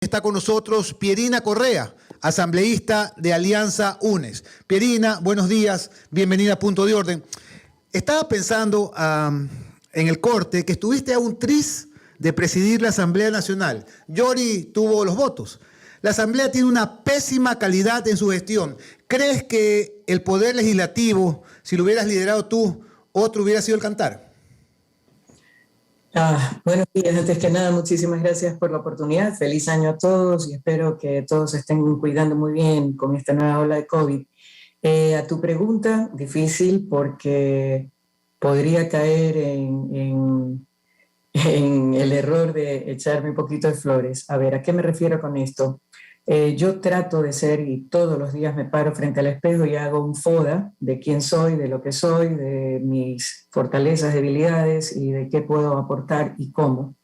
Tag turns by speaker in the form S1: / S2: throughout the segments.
S1: Está con nosotros Pierina Correa, asambleísta de Alianza UNES. Pierina, buenos días, bienvenida a Punto de Orden. Estaba pensando en el corte que estuviste a un tris de presidir la Asamblea Nacional. Yori tuvo los votos. La Asamblea tiene una pésima calidad en su gestión. ¿Crees que el Poder Legislativo, si lo hubieras liderado tú, otro hubiera sido el cantar?
S2: Buenos días, antes que nada, muchísimas gracias por la oportunidad. Feliz año a todos y espero que todos estén cuidando muy bien con esta nueva ola de COVID. A tu pregunta, difícil porque podría caer en el error de echarme un poquito de flores. A ver, ¿a qué me refiero con esto? Yo trato de ser, y todos los días me paro frente al espejo y hago un FODA de quién soy, de lo que soy, de mis fortalezas, debilidades y de qué puedo aportar y cómo.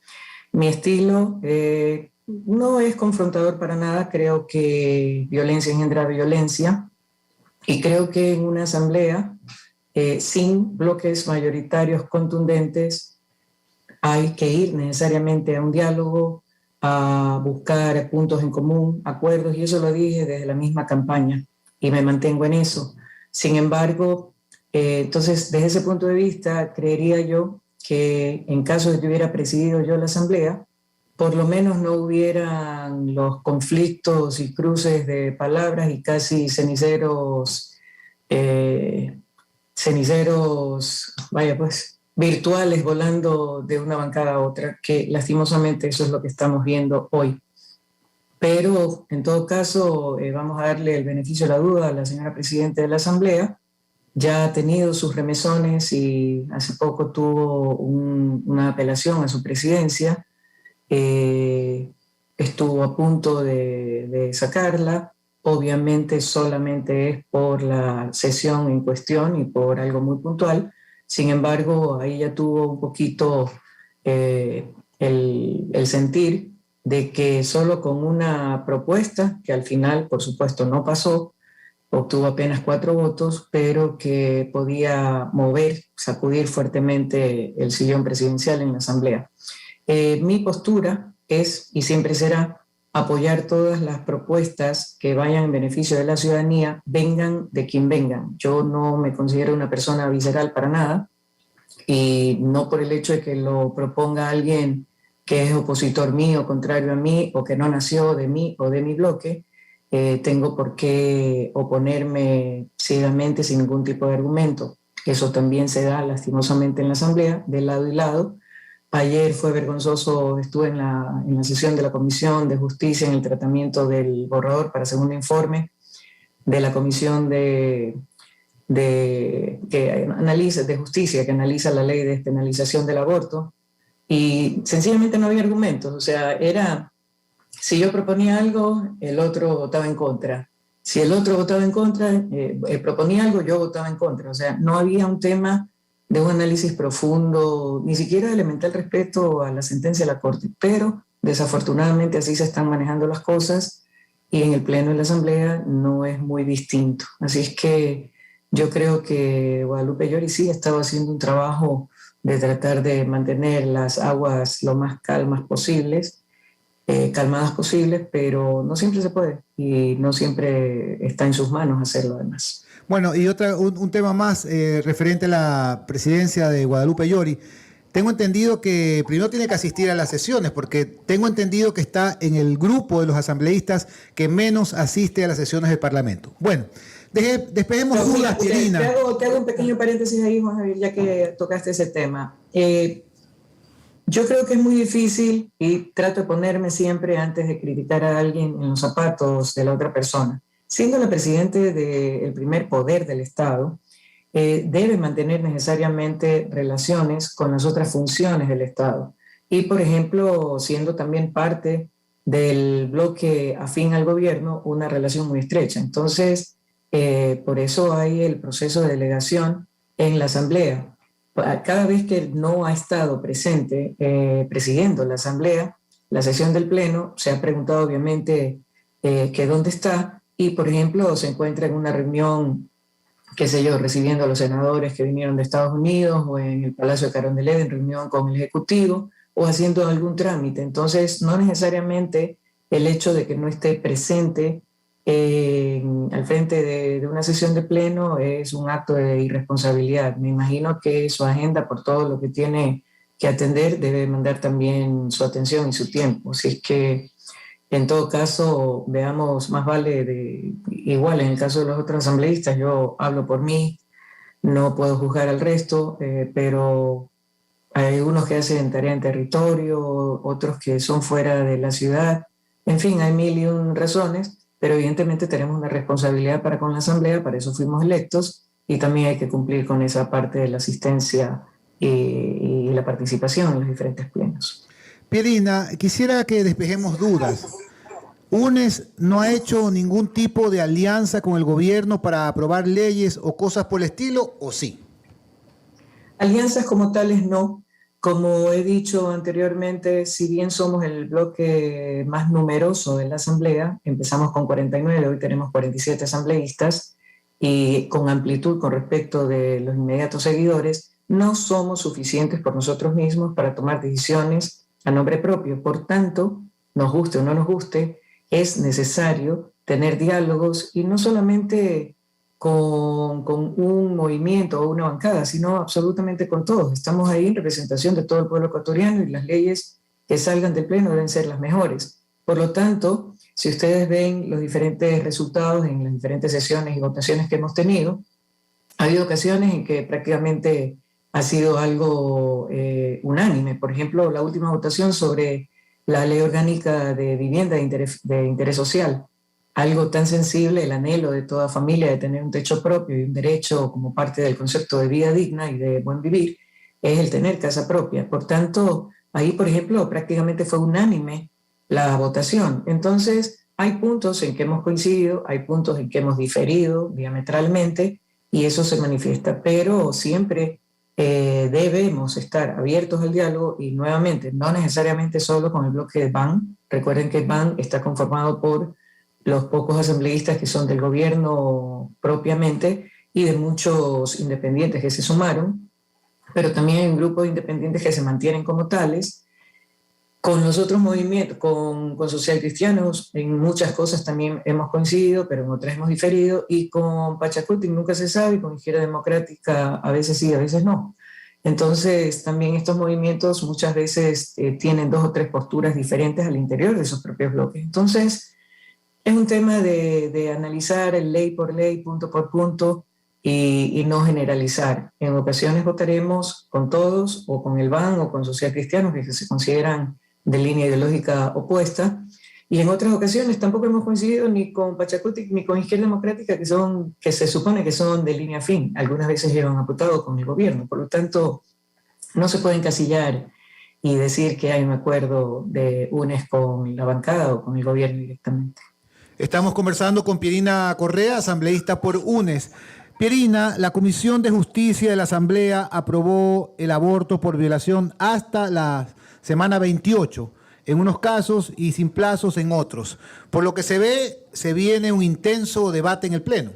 S2: Mi estilo no es confrontador para nada, creo que violencia engendra violencia y creo que en una asamblea sin bloques mayoritarios contundentes hay que ir necesariamente a un diálogo, a buscar puntos en común, acuerdos, y eso lo dije desde la misma campaña y me mantengo en eso. Sin embargo, entonces desde ese punto de vista creería yo que en caso de que hubiera presidido yo la asamblea, por lo menos no hubieran los conflictos y cruces de palabras y casi ceniceros, vaya pues, virtuales volando de una bancada a otra, que lastimosamente eso es lo que estamos viendo hoy. Pero en todo caso vamos a darle el beneficio de la duda a la señora presidenta de la Asamblea. Ya ha tenido sus remesones y hace poco tuvo una apelación a su presidencia. Estuvo a punto de sacarla. Obviamente solamente es por la sesión en cuestión y por algo muy puntual. Sin embargo, ahí ya tuvo un poquito el sentir de que solo con una propuesta, que al final, por supuesto, no pasó, obtuvo apenas 4 votos, pero que podía mover, sacudir fuertemente el sillón presidencial en la Asamblea. Mi postura es, y siempre será, apoyar todas las propuestas que vayan en beneficio de la ciudadanía, vengan de quien vengan. Yo no me considero una persona visceral para nada, y no por el hecho de que lo proponga alguien que es opositor mío, contrario a mí, o que no nació de mí o de mi bloque, tengo por qué oponerme ciegamente sin ningún tipo de argumento. Eso también se da lastimosamente en la Asamblea, de lado y lado. Ayer fue vergonzoso, estuve en la sesión de la Comisión de Justicia en el tratamiento del borrador para segundo informe de la Comisión de Justicia, que analiza la ley de despenalización del aborto, y sencillamente no había argumentos. O sea, era, si yo proponía algo, el otro votaba en contra. Si el otro votaba en contra, proponía algo, yo votaba en contra. O sea, no había un tema de un análisis profundo, ni siquiera de elemental respeto a la sentencia de la Corte, pero desafortunadamente así se están manejando las cosas y en el Pleno de la Asamblea no es muy distinto. Así es que yo creo que Guadalupe Llori sí ha estado haciendo un trabajo de tratar de mantener las aguas lo más calmadas posibles, pero no siempre se puede y no siempre está en sus manos hacerlo además.
S1: Bueno, y un tema más referente a la presidencia de Guadalupe Llori. Tengo entendido que primero tiene que asistir a las sesiones, porque tengo entendido que está en el grupo de los asambleístas que menos asiste a las sesiones del Parlamento. Bueno, despejemos dudas, Pierina.
S2: Te hago un pequeño paréntesis ahí, Juan Javier, ya que tocaste ese tema. Yo creo que es muy difícil, y trato de ponerme siempre antes de criticar a alguien en los zapatos de la otra persona. Siendo la presidenta del primer poder del Estado, debe mantener necesariamente relaciones con las otras funciones del Estado. Y, por ejemplo, siendo también parte del bloque afín al gobierno, una relación muy estrecha. Entonces, por eso hay el proceso de delegación en la Asamblea. Cada vez que no ha estado presente presidiendo la Asamblea, la sesión del Pleno, se ha preguntado obviamente que dónde está, y por ejemplo se encuentra en una reunión, qué sé yo, recibiendo a los senadores que vinieron de Estados Unidos, o en el Palacio de Carondelet en reunión con el Ejecutivo, o haciendo algún trámite. Entonces no necesariamente el hecho de que no esté presente al frente de una sesión de pleno es un acto de irresponsabilidad. Me imagino que su agenda, por todo lo que tiene que atender, debe mandar también su atención y su tiempo. Si es que, en todo caso, veamos, más vale igual en el caso de los otros asambleístas, yo hablo por mí, no puedo juzgar al resto, pero hay unos que hacen tarea en territorio, otros que son fuera de la ciudad. En fin, hay mil y un razones, pero evidentemente tenemos una responsabilidad para con la Asamblea, para eso fuimos electos, y también hay que cumplir con esa parte de la asistencia y la participación en los diferentes plenos.
S1: Pierina, quisiera que despejemos dudas. UNES no ha hecho ningún tipo de alianza con el gobierno para aprobar leyes o cosas por el estilo, ¿o sí?
S2: Alianzas como tales no. Como he dicho anteriormente, si bien somos el bloque más numeroso de la Asamblea, empezamos con 49, hoy tenemos 47 asambleístas, y con amplitud con respecto de los inmediatos seguidores, no somos suficientes por nosotros mismos para tomar decisiones a nombre propio. Por tanto, nos guste o no nos guste, es necesario tener diálogos, y no solamente con un movimiento o una bancada, sino absolutamente con todos. Estamos ahí en representación de todo el pueblo ecuatoriano, y las leyes que salgan del pleno deben ser las mejores. Por lo tanto, si ustedes ven los diferentes resultados en las diferentes sesiones y votaciones que hemos tenido, ha habido ocasiones en que prácticamente ha sido algo unánime. Por ejemplo, la última votación sobre la ley orgánica de vivienda de interés social, algo tan sensible, el anhelo de toda familia de tener un techo propio y un derecho como parte del concepto de vida digna y de buen vivir, es el tener casa propia. Por tanto, ahí, por ejemplo, prácticamente fue unánime la votación. Entonces, hay puntos en que hemos coincidido, hay puntos en que hemos diferido diametralmente, y eso se manifiesta, pero siempre debemos estar abiertos al diálogo, y nuevamente, no necesariamente solo con el bloque de BAN. Recuerden que BAN está conformado por los pocos asambleístas que son del gobierno propiamente y de muchos independientes que se sumaron, pero también hay un grupo de independientes que se mantienen como tales. Con los otros movimientos, con social cristianos, en muchas cosas también hemos coincidido, pero en otras hemos diferido, y con Pachacuti nunca se sabe, y con Izquierda Democrática a veces sí, a veces no. Entonces, también estos movimientos muchas veces tienen 2 o 3 posturas diferentes al interior de sus propios bloques. Entonces, es un tema de analizar ley por ley, punto por punto, y no generalizar. En ocasiones votaremos con todos, o con el BAN, o con social cristianos, que se consideran de línea ideológica opuesta, y en otras ocasiones tampoco hemos coincidido ni con Pachacuti ni con Izquierda Democrática, que se supone que son de línea afín. Algunas veces llevan aputado con el gobierno. Por lo tanto, no se puede encasillar y decir que hay un acuerdo de UNES con la bancada o con el gobierno directamente.
S1: Estamos conversando con Pierina Correa, asambleísta por UNES. Pierina, la Comisión de Justicia de la Asamblea aprobó el aborto por violación hasta la semana 28, en unos casos, y sin plazos en otros. Por lo que se ve, se viene un intenso debate en el Pleno.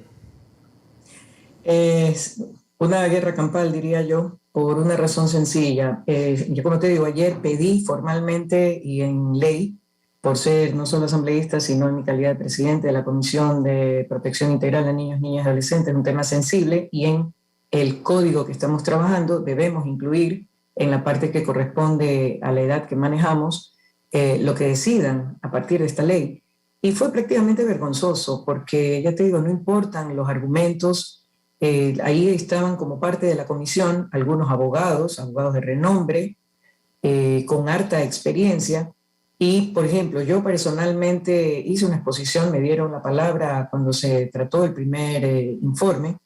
S2: Es una guerra campal, diría yo, por una razón sencilla. Yo, como te digo, ayer pedí formalmente y en ley, por ser no solo asambleísta, sino en mi calidad de presidente de la Comisión de Protección Integral de Niños, Niñas y Adolescentes, un tema sensible, y en el código que estamos trabajando debemos incluir, en la parte que corresponde a la edad que manejamos, lo que decidan a partir de esta ley. Y fue prácticamente vergonzoso, porque ya te digo, no importan los argumentos. Ahí estaban como parte de la comisión algunos abogados de renombre, con harta experiencia. Y, por ejemplo, yo personalmente hice una exposición, me dieron la palabra cuando se trató el primer informe,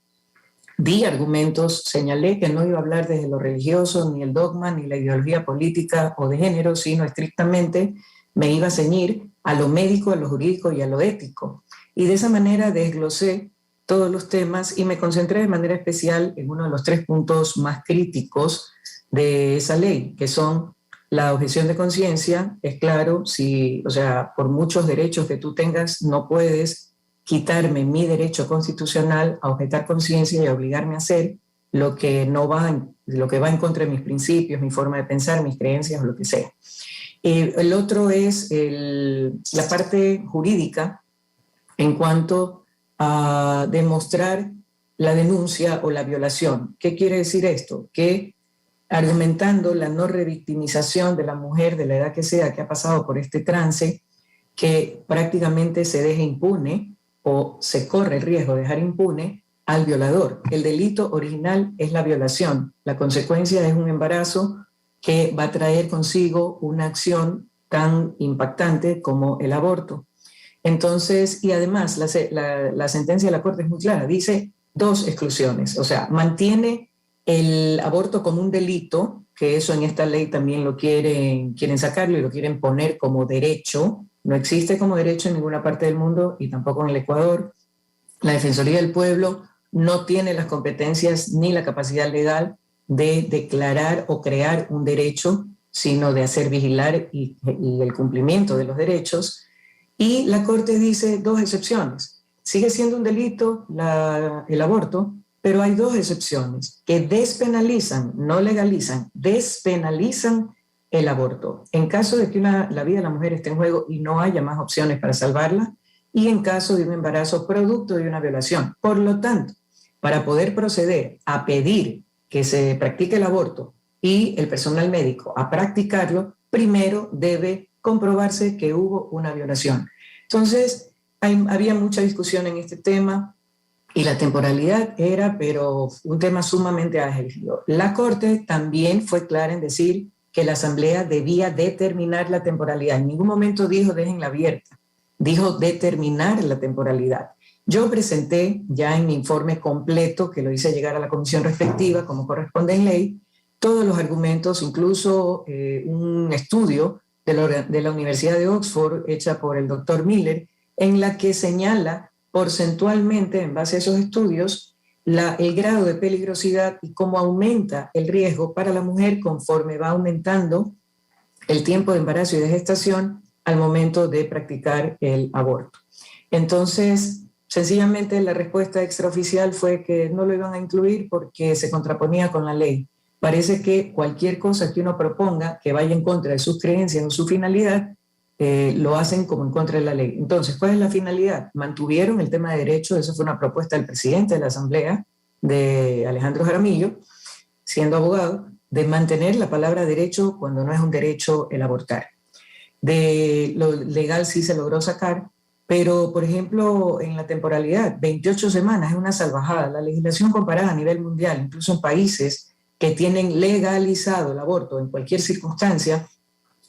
S2: di argumentos, señalé que no iba a hablar desde lo religioso, ni el dogma, ni la ideología política o de género, sino estrictamente me iba a ceñir a lo médico, a lo jurídico y a lo ético. Y de esa manera desglosé todos los temas y me concentré de manera especial en uno de los 3 puntos más críticos de esa ley, que son la objeción de conciencia. Es claro, o sea, por muchos derechos que tú tengas, no puedes quitarme mi derecho constitucional a objetar conciencia y a obligarme a hacer lo que va en contra de mis principios, mi forma de pensar, mis creencias o lo que sea. El otro es la parte jurídica en cuanto a demostrar la denuncia o la violación. ¿Qué quiere decir esto? Que argumentando la no revictimización de la mujer de la edad que sea que ha pasado por este trance, que prácticamente se deje impune o se corre el riesgo de dejar impune al violador. El delito original es la violación. La consecuencia es un embarazo que va a traer consigo una acción tan impactante como el aborto. Entonces, y además la sentencia de la Corte es muy clara, dice 2 exclusiones, o sea, mantiene el aborto como un delito, que eso en esta ley también lo quieren sacarlo y lo quieren poner como derecho. No existe como derecho en ninguna parte del mundo y tampoco en el Ecuador. La Defensoría del Pueblo no tiene las competencias ni la capacidad legal de declarar o crear un derecho, sino de hacer vigilar y el cumplimiento de los derechos. Y la Corte dice 2 excepciones. Sigue siendo un delito el aborto, pero hay 2 excepciones que despenalizan, no legalizan, despenalizan el aborto. En caso de que la vida de la mujer esté en juego y no haya más opciones para salvarla, y en caso de un embarazo producto de una violación. Por lo tanto, para poder proceder a pedir que se practique el aborto y el personal médico a practicarlo, primero debe comprobarse que hubo una violación. Entonces, había mucha discusión en este tema y la temporalidad era, pero un tema sumamente álgido. La Corte también fue clara en decir que la Asamblea debía determinar la temporalidad. En ningún momento dijo déjenla abierta, dijo determinar la temporalidad. Yo presenté ya en mi informe completo, que lo hice llegar a la comisión respectiva, como corresponde en ley, todos los argumentos, incluso un estudio de la Universidad de Oxford, hecha por el doctor Miller, en la que señala porcentualmente, en base a esos estudios, el grado de peligrosidad y cómo aumenta el riesgo para la mujer conforme va aumentando el tiempo de embarazo y de gestación al momento de practicar el aborto. Entonces, sencillamente la respuesta extraoficial fue que no lo iban a incluir porque se contraponía con la ley. Parece que cualquier cosa que uno proponga que vaya en contra de sus creencias o su finalidad, lo hacen como en contra de la ley. Entonces, ¿cuál es la finalidad? Mantuvieron el tema de derecho, eso fue una propuesta del presidente de la Asamblea, de Alejandro Jaramillo, siendo abogado, de mantener la palabra derecho cuando no es un derecho el abortar. De lo legal sí se logró sacar, pero, por ejemplo, en la temporalidad, 28 semanas es una salvajada. La legislación comparada a nivel mundial, incluso en países que tienen legalizado el aborto en cualquier circunstancia,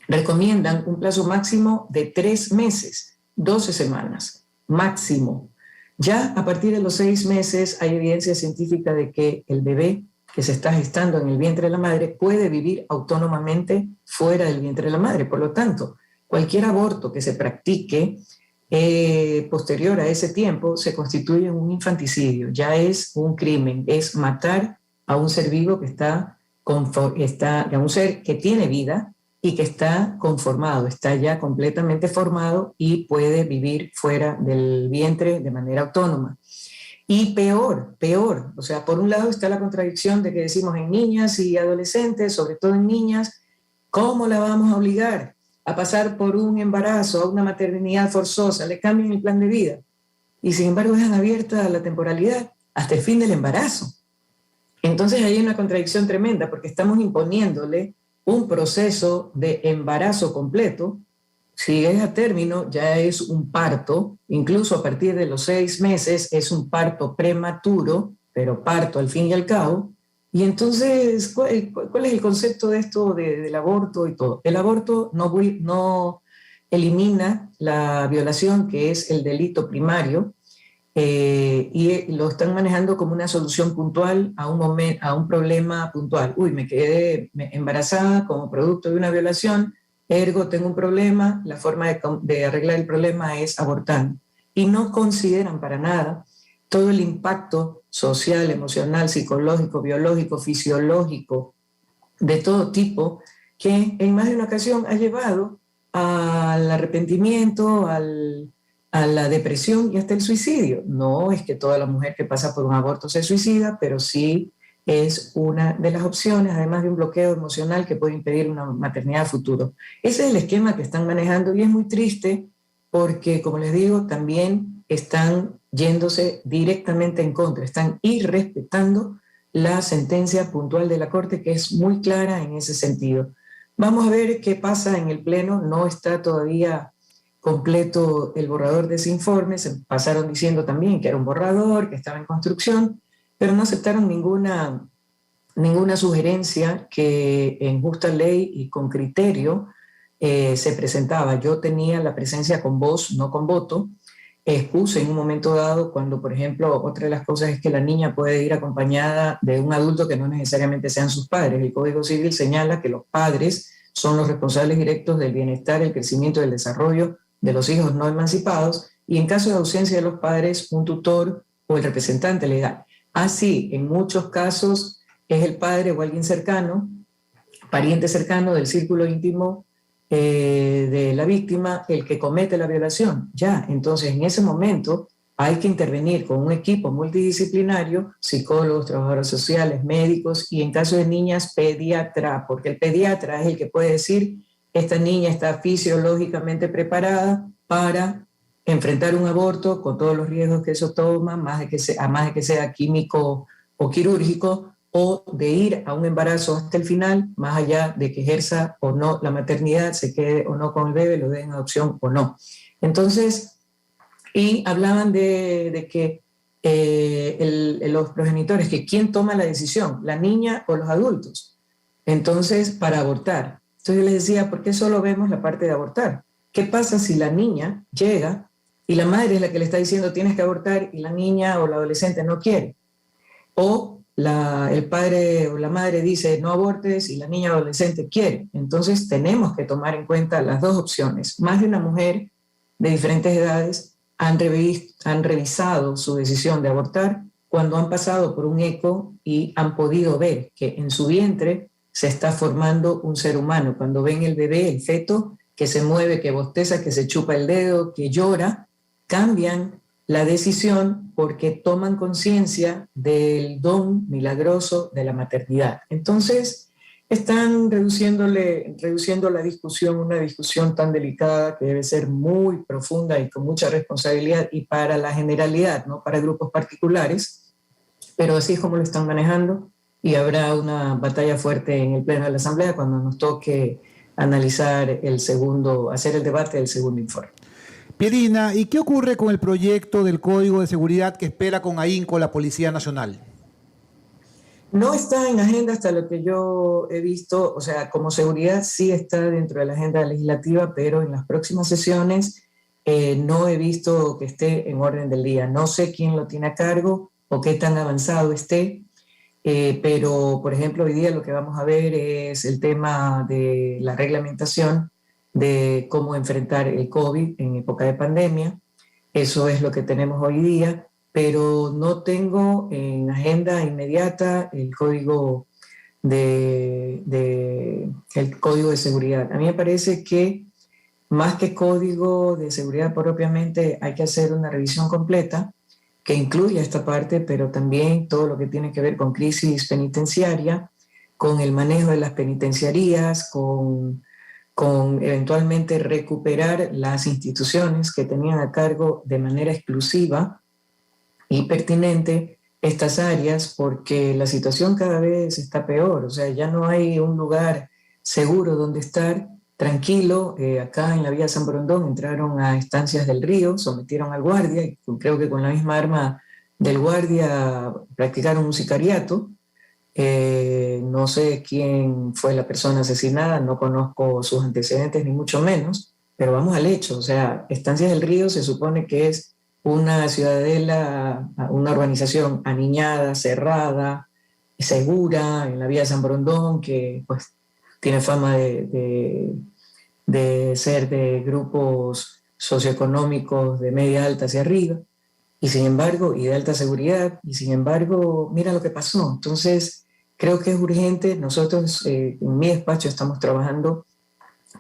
S2: recomiendan un plazo máximo de 3 meses, 12 semanas, máximo. Ya a partir de los 6 meses hay evidencia científica de que el bebé que se está gestando en el vientre de la madre puede vivir autónomamente fuera del vientre de la madre. Por lo tanto, cualquier aborto que se practique posterior a ese tiempo se constituye un infanticidio, ya es un crimen, es matar a un ser vivo que a un ser que tiene vida y que está conformado, está ya completamente formado y puede vivir fuera del vientre de manera autónoma. Y peor, o sea, por un lado está la contradicción de que decimos en niñas y adolescentes, sobre todo en niñas, ¿cómo la vamos a obligar a pasar por un embarazo, a una maternidad forzosa? Le cambian el plan de vida. Y sin embargo dejan abierta la temporalidad hasta el fin del embarazo. Entonces hay una contradicción tremenda porque estamos imponiéndole un proceso de embarazo completo. Si es a término, ya es un parto, incluso a partir de los 6 meses es un parto prematuro, pero parto al fin y al cabo. Y entonces, ¿cuál es el concepto de esto del aborto y todo? El aborto no elimina la violación, que es el delito primario, y lo están manejando como una solución puntual a un problema puntual. Uy, me quedé embarazada como producto de una violación, ergo tengo un problema, la forma de arreglar el problema es abortando. Y no consideran para nada todo el impacto social, emocional, psicológico, biológico, fisiológico, de todo tipo, que en más de una ocasión ha llevado al arrepentimiento, a la depresión y hasta el suicidio. No es que toda la mujer que pasa por un aborto se suicida, pero sí es una de las opciones, además de un bloqueo emocional que puede impedir una maternidad a futuro. Ese es el esquema que están manejando y es muy triste porque, como les digo, también están yéndose directamente en contra, están irrespetando la sentencia puntual de la Corte, que es muy clara en ese sentido. Vamos a ver qué pasa en el Pleno, no está todavía completo el borrador de ese informe, se pasaron diciendo también que era un borrador, que estaba en construcción, pero no aceptaron ninguna sugerencia que en justa ley y con criterio se presentaba. Yo tenía la presencia con voz, no con voto. Expuse en un momento dado cuando, por ejemplo, otra de las cosas es que la niña puede ir acompañada de un adulto que no necesariamente sean sus padres. El Código Civil señala que los padres son los responsables directos del bienestar, el crecimiento y el desarrollo de los hijos no emancipados, y en caso de ausencia de los padres, un tutor o el representante legal. Así, en muchos casos es el padre o alguien cercano, pariente cercano del círculo íntimo de la víctima, el que comete la violación. Ya, entonces en ese momento hay que intervenir con un equipo multidisciplinario, psicólogos, trabajadores sociales, médicos y en caso de niñas, pediatra, porque el pediatra es el que puede decir, esta niña está fisiológicamente preparada para enfrentar un aborto con todos los riesgos que eso toma, a más de que sea químico o quirúrgico, o de ir a un embarazo hasta el final, más allá de que ejerza o no la maternidad, se quede o no con el bebé, lo den en adopción o no. Entonces, y hablaban de que los progenitores, que quién toma la decisión, la niña o los adultos, entonces para abortar. Entonces yo les decía, ¿por qué solo vemos la parte de abortar? ¿Qué pasa si la niña llega y la madre es la que le está diciendo tienes que abortar y la niña o la adolescente no quiere? O el padre o la madre dice no abortes y la niña o adolescente quiere. Entonces tenemos que tomar en cuenta las dos opciones. Más de una mujer de diferentes edades han revisado su decisión de abortar cuando han pasado por un eco y han podido ver que en su vientre se está formando un ser humano. Cuando ven el bebé, el feto, que se mueve, que bosteza, que se chupa el dedo, que llora, cambian la decisión porque toman conciencia del don milagroso de la maternidad. Entonces, están reduciendo la discusión, una discusión tan delicada que debe ser muy profunda y con mucha responsabilidad y para la generalidad, no para grupos particulares, pero así es como lo están manejando y habrá una batalla fuerte en el Pleno de la Asamblea cuando nos toque analizar hacer el debate del segundo informe.
S1: Pierina, ¿y qué ocurre con el proyecto del Código de Seguridad que espera con ahínco la Policía Nacional?
S2: No está en agenda hasta lo que yo he visto, o sea, como seguridad sí está dentro de la agenda legislativa, pero en las próximas sesiones no he visto que esté en orden del día. No sé quién lo tiene a cargo o qué tan avanzado esté, pero, por ejemplo, hoy día lo que vamos a ver es el tema de la reglamentación de cómo enfrentar el COVID en época de pandemia. Eso es lo que tenemos hoy día, pero no tengo en agenda inmediata el código de seguridad. A mí me parece que más que código de seguridad propiamente hay que hacer una revisión completa que incluya esta parte, pero también todo lo que tiene que ver con crisis penitenciaria, con el manejo de las penitenciarías, con eventualmente recuperar las instituciones que tenían a cargo de manera exclusiva y pertinente estas áreas, porque la situación cada vez está peor, o sea, ya no hay un lugar seguro donde estar tranquilo. Acá en la vía San Borondón entraron a Estancias del Río, sometieron al guardia y creo que con la misma arma del guardia practicaron un sicariato. No sé quién fue la persona asesinada, no conozco sus antecedentes ni mucho menos, pero vamos al hecho. O sea, Estancias del Río se supone que es una ciudadela, una urbanización aniñada, cerrada, segura, en la vía de San Borondón, que pues tiene fama de ser de grupos socioeconómicos de media alta hacia arriba, y sin embargo, y de alta seguridad, y sin embargo, mira lo que pasó. Entonces, creo que es urgente. Nosotros en mi despacho estamos trabajando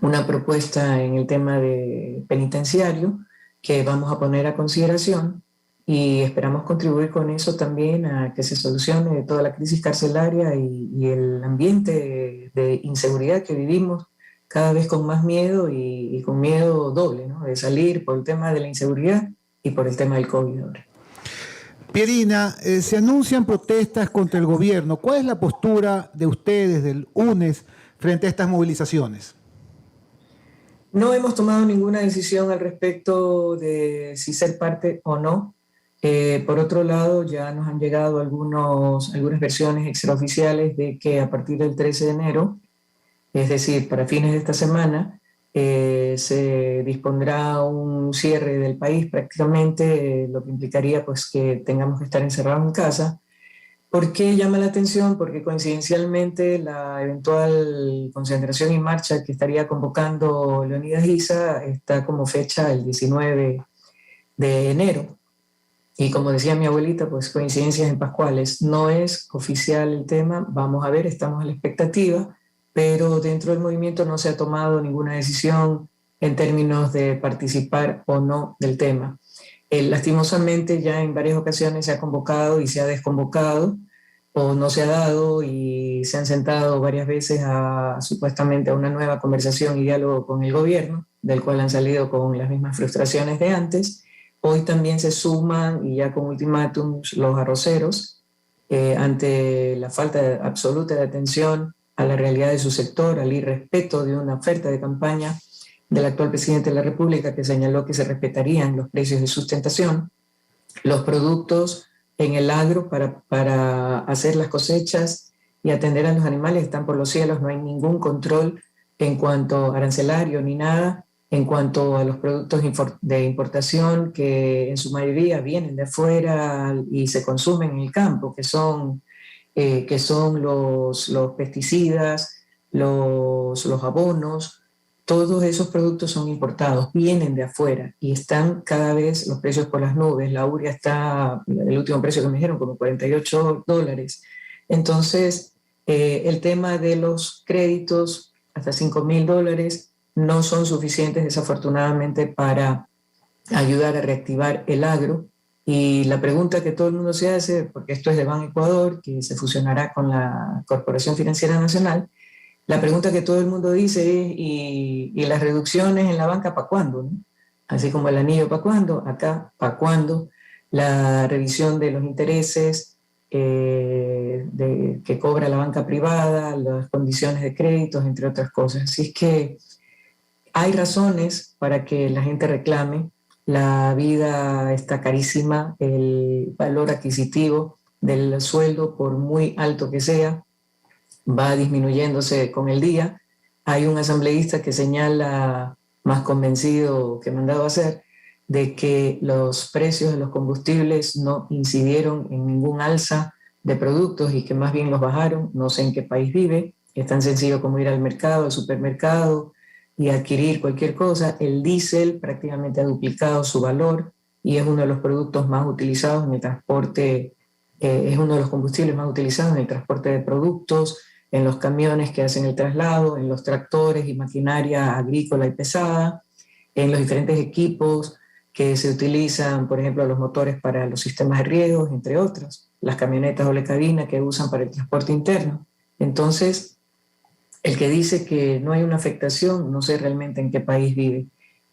S2: una propuesta en el tema de penitenciario que vamos a poner a consideración y esperamos contribuir con eso también a que se solucione toda la crisis carcelaria y el ambiente de inseguridad que vivimos cada vez con más miedo y con miedo doble, ¿no? De salir por el tema de la inseguridad y por el tema del COVID ahora.
S1: Pierina, se anuncian protestas contra el gobierno. ¿Cuál es la postura de ustedes, del UNES, frente a estas movilizaciones?
S2: No hemos tomado ninguna decisión al respecto de si ser parte o no. Por otro lado, ya nos han llegado algunas versiones extraoficiales de que a partir del 13 de enero, es decir, para fines de esta semana, se dispondrá un cierre del país prácticamente, lo que implicaría pues que tengamos que estar encerrados en casa. ¿Por qué llama la atención? Porque coincidencialmente la eventual concentración y marcha que estaría convocando Leonidas Issa está como fecha el 19 de enero. Y como decía mi abuelita, pues coincidencias en Pascuales. No es oficial el tema, vamos a ver, estamos a la expectativa, pero dentro del movimiento no se ha tomado ninguna decisión en términos de participar o no del tema. Lastimosamente ya en varias ocasiones se ha convocado y se ha desconvocado o no se ha dado y se han sentado varias veces supuestamente a una nueva conversación y diálogo con el gobierno, del cual han salido con las mismas frustraciones de antes. Hoy también se suman y ya con ultimátums los arroceros ante la falta absoluta de atención a la realidad de su sector, al irrespeto de una oferta de campaña del actual presidente de la República que señaló que se respetarían los precios de sustentación, los productos en el agro para hacer las cosechas y atender a los animales están por los cielos, no hay ningún control en cuanto a arancelario ni nada, en cuanto a los productos de importación que en su mayoría vienen de afuera y se consumen en el campo, que son los pesticidas, los abonos. Todos esos productos son importados, vienen de afuera y están cada vez los precios por las nubes. La urea está, el último precio que me dijeron, como $48. Entonces, el tema de los créditos hasta $5.000 no son suficientes desafortunadamente para ayudar a reactivar el agro. Y la pregunta que todo el mundo se hace, porque esto es de Ban Ecuador, que se fusionará con la Corporación Financiera Nacional, la pregunta que todo el mundo dice es, ¿y las reducciones en la banca para cuándo? ¿No? Así como el anillo para cuándo, acá para cuándo, la revisión de los intereses que cobra la banca privada, las condiciones de créditos, entre otras cosas. Así es que hay razones para que la gente reclame. La vida está carísima, el valor adquisitivo del sueldo, por muy alto que sea, va disminuyéndose con el día. Hay un asambleísta que señala, más convencido que mandado a hacer, de que los precios de los combustibles no incidieron en ningún alza de productos y que más bien los bajaron. No sé en qué país vive, es tan sencillo como ir al mercado, al supermercado y adquirir cualquier cosa. El diésel prácticamente ha duplicado su valor y es uno de los productos más utilizados en el transporte, es uno de los combustibles más utilizados en el transporte de productos, en los camiones que hacen el traslado, en los tractores y maquinaria agrícola y pesada, en los diferentes equipos que se utilizan, por ejemplo, los motores para los sistemas de riegos, entre otros, las camionetas doble cabina que usan para el transporte interno. Entonces, el que dice que no hay una afectación, no sé realmente en qué país vive.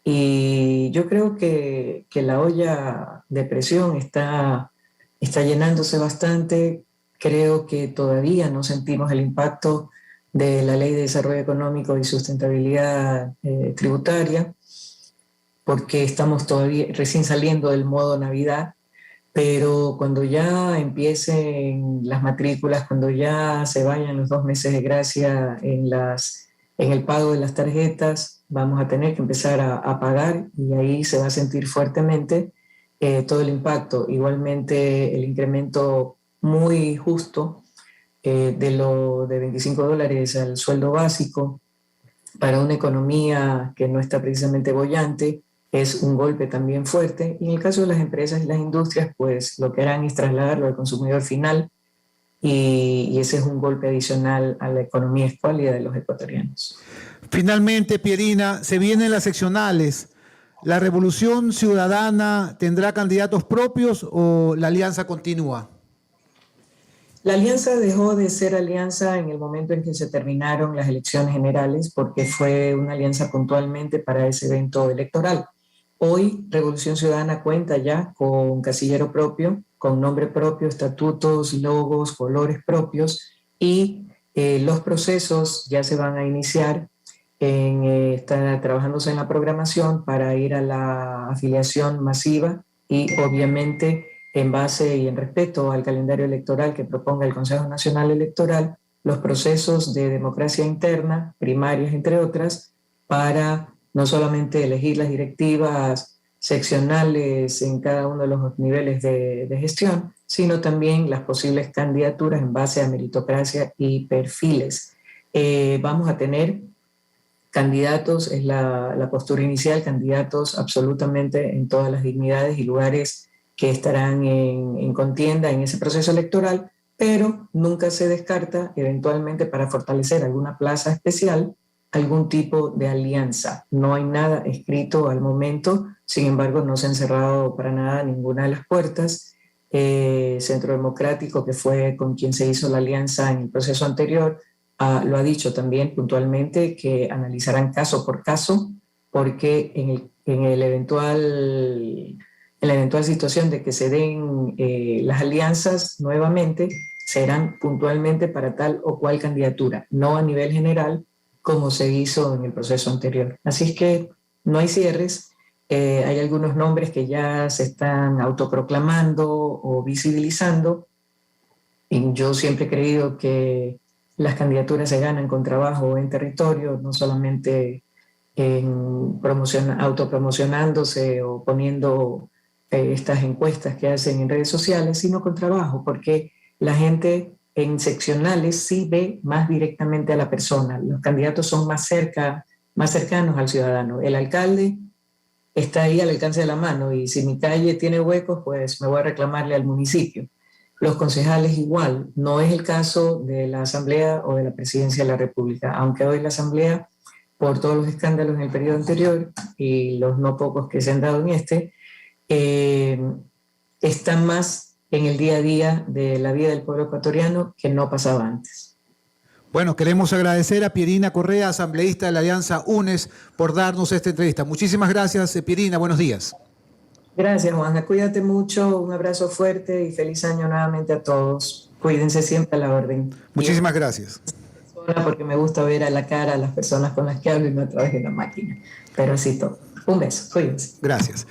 S2: Y yo creo que la olla de presión está llenándose bastante. Creo que todavía no sentimos el impacto de la Ley de Desarrollo Económico y Sustentabilidad Tributaria, porque estamos todavía recién saliendo del modo Navidad, pero cuando ya empiecen las matrículas, cuando ya se vayan los 2 meses de gracia en el pago de las tarjetas, vamos a tener que empezar a pagar y ahí se va a sentir fuertemente todo el impacto. Igualmente el incremento muy justo de $25 al sueldo básico para una economía que no está precisamente boyante es un golpe también fuerte. Y en el caso de las empresas y las industrias, pues lo que harán es trasladarlo al consumidor final y ese es un golpe adicional a la economía escuálida de los ecuatorianos.
S1: Finalmente, Pierina, se vienen las seccionales. ¿La Revolución Ciudadana tendrá candidatos propios o la alianza continúa?
S2: La alianza dejó de ser alianza en el momento en que se terminaron las elecciones generales porque fue una alianza puntualmente para ese evento electoral. Hoy Revolución Ciudadana cuenta ya con casillero propio, con nombre propio, estatutos, logos, colores propios y los procesos ya se van a iniciar. Está trabajándose en la programación para ir a la afiliación masiva y obviamente en base y en respeto al calendario electoral que proponga el Consejo Nacional Electoral, los procesos de democracia interna, primarias entre otras, para no solamente elegir las directivas seccionales en cada uno de los niveles de gestión, sino también las posibles candidaturas en base a meritocracia y perfiles. Vamos a tener candidatos, es la postura inicial, candidatos absolutamente en todas las dignidades y lugares que estarán en contienda en ese proceso electoral, pero nunca se descarta eventualmente para fortalecer alguna plaza especial, algún tipo de alianza. No hay nada escrito al momento, sin embargo no se han cerrado para nada ninguna de las puertas. Centro Democrático, que fue con quien se hizo la alianza en el proceso anterior, lo ha dicho también puntualmente que analizarán caso por caso, porque en la eventual situación de que se den las alianzas nuevamente, serán puntualmente para tal o cual candidatura, no a nivel general como se hizo en el proceso anterior. Así es que no hay cierres, hay algunos nombres que ya se están autoproclamando o visibilizando, y yo siempre he creído que las candidaturas se ganan con trabajo en territorio, no solamente autopromocionándose o poniendo estas encuestas que hacen en redes sociales, sino con trabajo, porque la gente en seccionales sí ve más directamente a la persona. Los candidatos son más cercanos al ciudadano. El alcalde está ahí al alcance de la mano y si mi calle tiene huecos, pues me voy a reclamarle al municipio. Los concejales igual, no es el caso de la Asamblea o de la Presidencia de la República, aunque hoy la Asamblea, por todos los escándalos en el periodo anterior y los no pocos que se han dado en este, está más en el día a día de la vida del pueblo ecuatoriano que no pasaba antes.
S1: Bueno, queremos agradecer a Pierina Correa, asambleísta de la Alianza UNES, por darnos esta entrevista. Muchísimas gracias, Pierina. Buenos días.
S2: Gracias, Juanja. Cuídate mucho, un abrazo fuerte y feliz año nuevamente a todos. Cuídense siempre a la orden.
S1: Muchísimas gracias.
S2: Porque me gusta ver a la cara a las personas con las que hablo y no a través de la máquina. Pero así todo. Un beso, cuídense.
S1: Gracias.